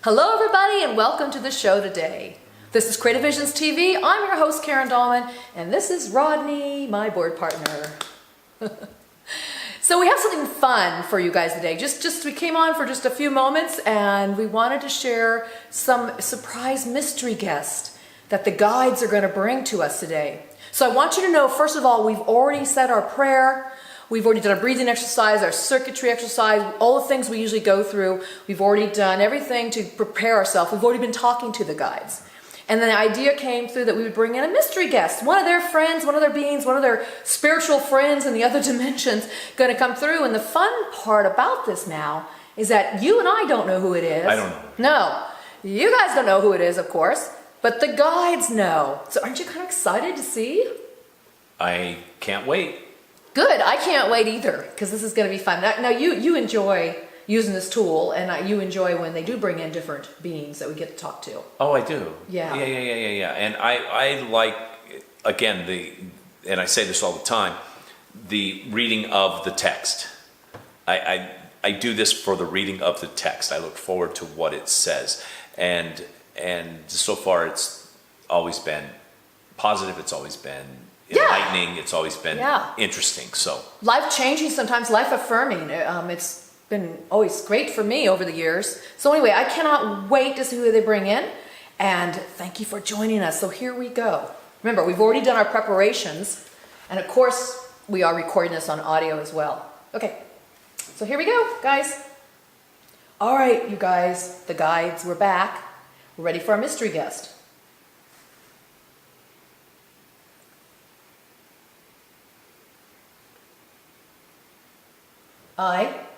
Hello everybody and welcome to the show today. This is Creative Visions TV. I'm your host Karen Dahlman and this is Rodney, my board partner. So we have something fun for you guys today. We came on for just a few moments and we wanted to share some surprise mystery guest that the guides are going to bring to us today. So I want you to know, first of all, we've already said our prayer. We've already done our breathing exercise, our circuitry exercise, all the things we usually go through. We've already done everything to prepare ourselves. We've already been talking to the guides. And then the idea came through that we would bring in a mystery guest, one of their friends, one of their beings, one of their spiritual friends in the other dimensions going to come through. And the fun part about this now is that you and I don't know who it is. I don't know. No, you guys don't know who it is, of course, but the guides know. So aren't you kind of excited to see? I can't wait. Good. I can't wait either because this is going to be fun. Now you enjoy using this tool and you enjoy when they do bring in different beings that we get to talk to. Oh, I do. Yeah. Yeah. And I like, again, and I say this all the time, the reading of the text. I do this for the reading of the text. I look forward to what it says. And so far it's always been positive. It's always been enlightening. It's always been interesting. So life-changing, sometimes life-affirming. It's been always great for me over the years. So anyway, I cannot wait to see who they bring in. And thank you for joining us. So here we go. Remember, we've already done our preparations. And of course, we are recording this on audio as well. Okay, so here we go, guys. All right, you guys, the guides, we're back. We're ready for our mystery guest. Itisoften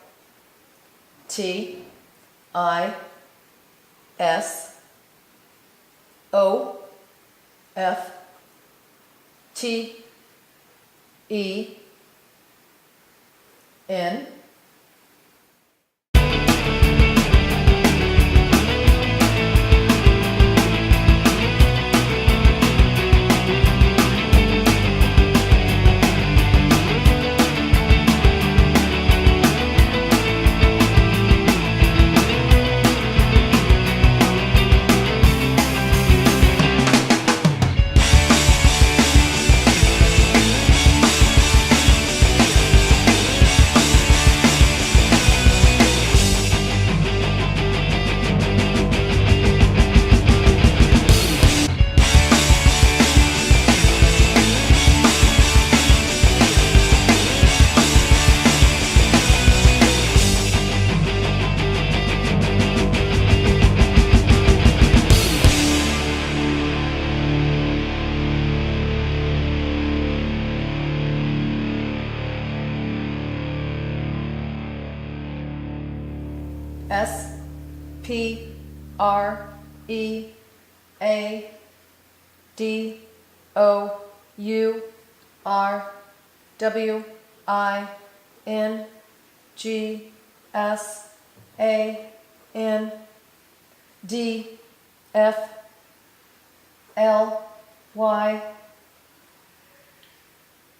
Prodfly.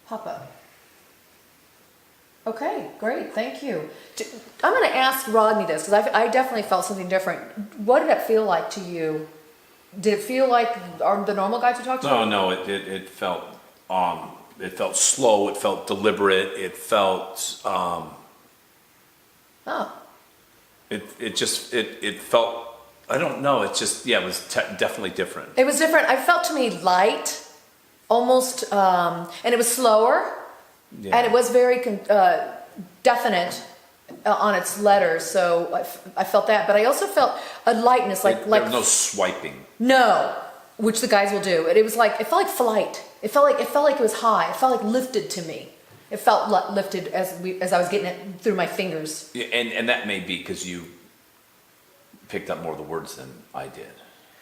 Papa. Okay, great, thank you. I'm going to ask Rodney this because I definitely felt something different. What did it feel like to you? Did it feel like the normal guides we talked to? No, it felt slow. It felt deliberate. It felt it felt, I don't know. It just, it was definitely different. It was different. I felt to me light, almost, and it was slower, and it was very definite on its letters. So I felt that, but I also felt a lightness, like there was no swiping. No, which the guys will do. It felt like flight. It felt like it was high. It felt like lifted to me. It felt lifted as I was getting it through my fingers. Yeah, and that may be because you picked up more of the words than I did.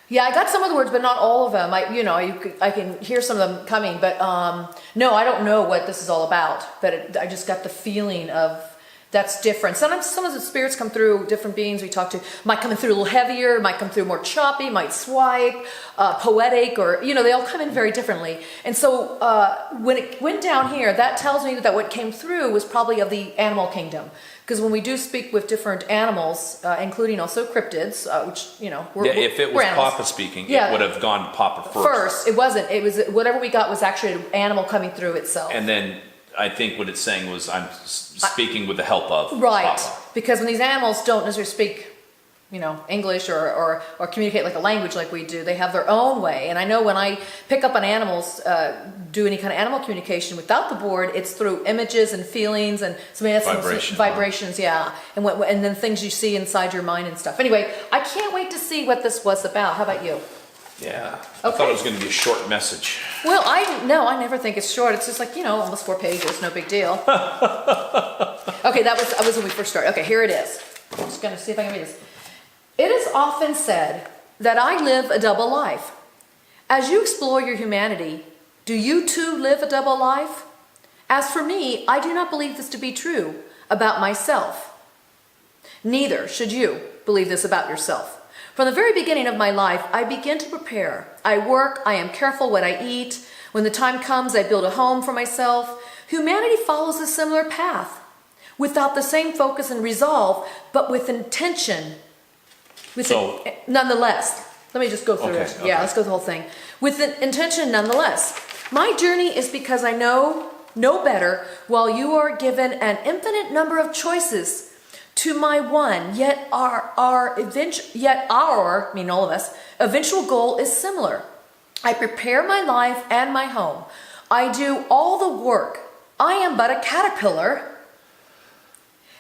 Yeah, I got some of the words, but not all of them. I can hear some of them coming, but no, I don't know what this is all about. But I just got the feeling of that's different. Sometimes some of the spirits come through, different beings we talk to might come in through a little heavier, might come through more choppy, might swipe, poetic, or, they all come in very differently. And so when it went down here, that tells me that what came through was probably of the animal kingdom. Because when we do speak with different animals, including also cryptids, which, if it was Papa speaking, it would have gone to Papa first. It wasn't. It was whatever we got was actually an animal coming through itself. And then I think what it's saying was I'm speaking with the help of right. Papa. Because when these animals don't necessarily speak, English or communicate like a language like we do, they have their own way. And I know when I pick up on animals, do any kind of animal communication without the board, it's through images and feelings and vibrations, yeah. And then things you see inside your mind and stuff. Anyway, I can't wait to see what this was about. How about you? Yeah. I thought it was going to be a short message. Well, I never think it's short. It's just like, almost 4 pages, no big deal. Okay, that was when we first started. Okay, here it is. I'm just going to see if I can read this. It is often said that I live a double life. As you explore your humanity, do you too live a double life? As for me, I do not believe this to be true about myself. Neither should you believe this about yourself. From the very beginning of my life, I begin to prepare. I work, I am careful what I eat. When the time comes, I build a home for myself. Humanity follows a similar path, without the same focus and resolve, but with intention. Nonetheless, let me just go through it. Yeah, let's go through the whole thing. With an intention nonetheless. My journey is because I know no better, while you are given an infinite number of choices to my one, yet our meaning all of us, eventual goal is similar. I prepare my life and my home. I do all the work. I am but a caterpillar.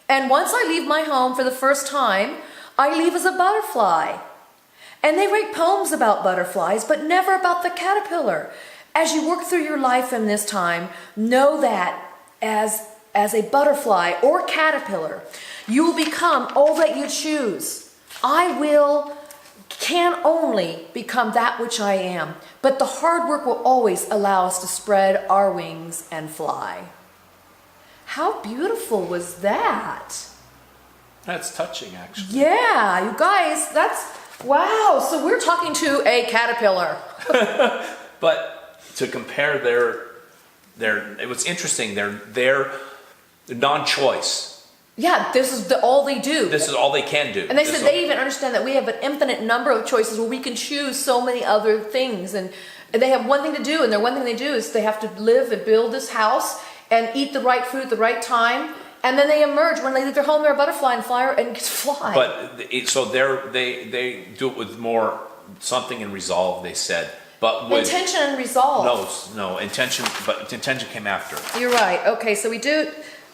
And once I leave my home for the first time, I leave as a butterfly. And they write poems about butterflies, but never about the caterpillar. As you work through your life in this time, know that as a butterfly or caterpillar, you will become all that you choose. Can only become that which I am. But the hard work will always allow us to spread our wings and fly. How beautiful was that? That's touching, actually. Yeah, you guys, wow. So we're talking to a caterpillar. But to compare it was interesting, their non-choice. Yeah, this is all they do. This is all they can do. And they said they even understand that we have an infinite number of choices where we can choose so many other things. And they have one thing to do, and their one thing they do is they have to live and build this house and eat the right food at the right time. And then they emerge. When they leave their home, they're a butterfly and fly. But they do it with more something in resolve, they said. But with intention and resolve. No, intention, but intention came after. You're right. Okay, so we do.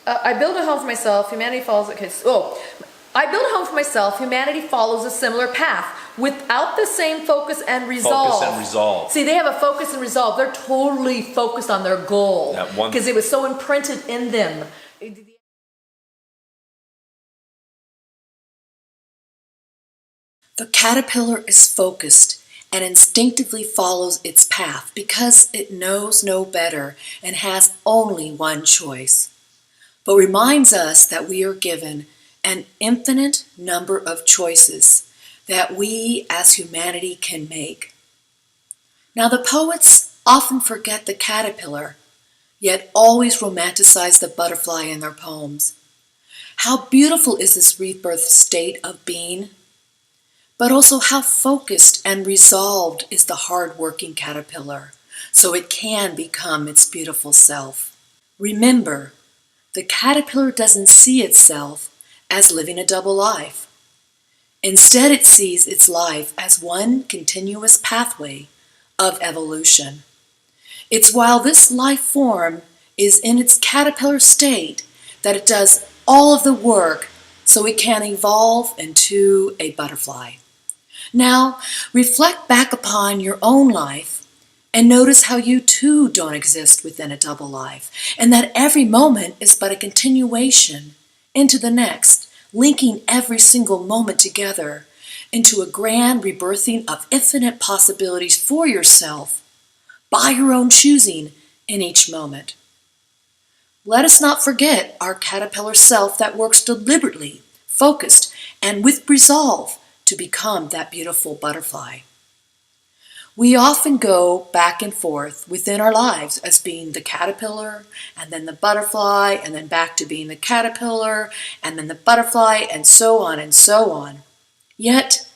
I build a home for myself. Humanity follows. I build a home for myself. Humanity follows a similar path without the same focus and resolve. Focus and resolve. See, they have a focus and resolve. They're totally focused on their goal because it was so imprinted in them. The caterpillar is focused and instinctively follows its path because it knows no better and has only one choice, but reminds us that we are given an infinite number of choices that we as humanity can make. Now, the poets often forget the caterpillar, yet always romanticize the butterfly in their poems. How beautiful is this rebirth state of being? But also how focused and resolved is the hard-working caterpillar, so it can become its beautiful self. Remember, the caterpillar doesn't see itself as living a double life. Instead, it sees its life as one continuous pathway of evolution. It's while this life form is in its caterpillar state that it does all of the work so it can evolve into a butterfly. Now, reflect back upon your own life and notice how you too don't exist within a double life, and that every moment is but a continuation into the next, linking every single moment together into a grand rebirthing of infinite possibilities for yourself by your own choosing in each moment. Let us not forget our caterpillar self that works deliberately, focused, and with resolve to become that beautiful butterfly. We often go back and forth within our lives as being the caterpillar, and then the butterfly, and then back to being the caterpillar, and then the butterfly, and so on and so on. Yet,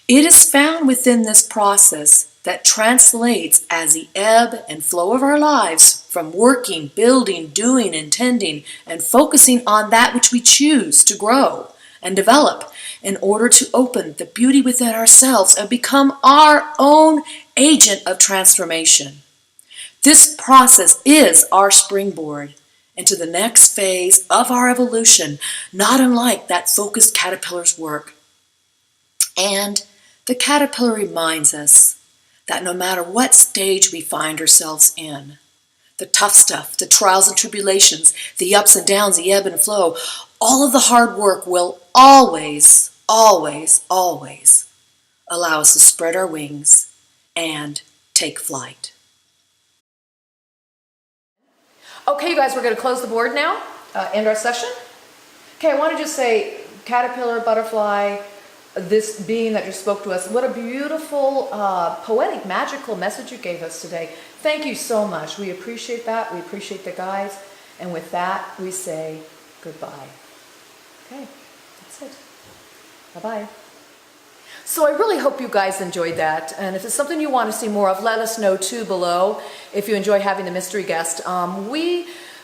it is found within this process that translates as the ebb and flow of our lives from working, building, doing, intending, and focusing on that which we choose to grow and develop in order to open the beauty within ourselves and become our own agent of transformation. This process is our springboard into the next phase of our evolution, not unlike that focused caterpillar's work. And the caterpillar reminds us that no matter what stage we find ourselves in, the tough stuff, the trials and tribulations, the ups and downs, the ebb and flow, all of the hard work will always, always, always allow us to spread our wings and take flight. Okay, you guys, we're going to close the board now, end our session. Okay, I want to just say, caterpillar, butterfly, this being that just spoke to us, what a beautiful, poetic, magical message you gave us today. Thank you so much. We appreciate that. We appreciate the guys. And with that, we say goodbye. Okay, that's it. Bye-bye. So I really hope you guys enjoyed that. And if it's something you want to see more of, let us know too below if you enjoy having the mystery guest.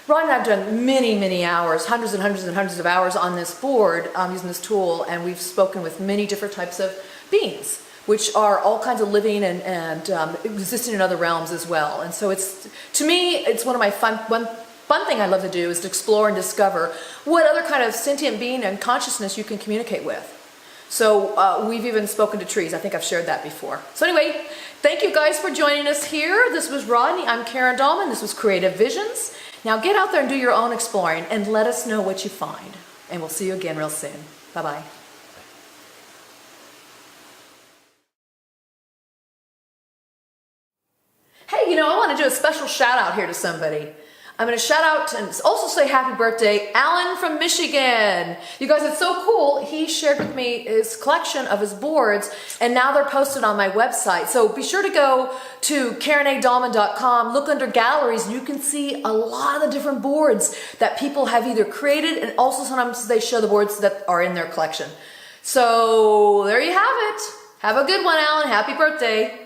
Ron and I have done many, many hours, hundreds and hundreds and hundreds of hours on this board using this tool, and we've spoken with many different types of beings, which are all kinds of living and existing in other realms as well. And so it's, to me, it's one of my one fun thing I love to do is to explore and discover what other kind of sentient being and consciousness you can communicate with. So we've even spoken to trees. I think I've shared that before. So anyway, thank you guys for joining us here. This was Rodney. I'm Karen Dahlman. This was Creative Visions. Now get out there and do your own exploring and let us know what you find. And we'll see you again real soon. Bye-bye. Hey, I want to do a special shout out here to somebody. I'm going to shout out and also say happy birthday, Alan from Michigan. You guys, it's so cool. He shared with me his collection of his boards, and now they're posted on my website. So be sure to go to KarenADahlman.com, look under galleries, and you can see a lot of the different boards that people have either created, and also sometimes they show the boards that are in their collection. So there you have it. Have a good one, Alan. Happy birthday.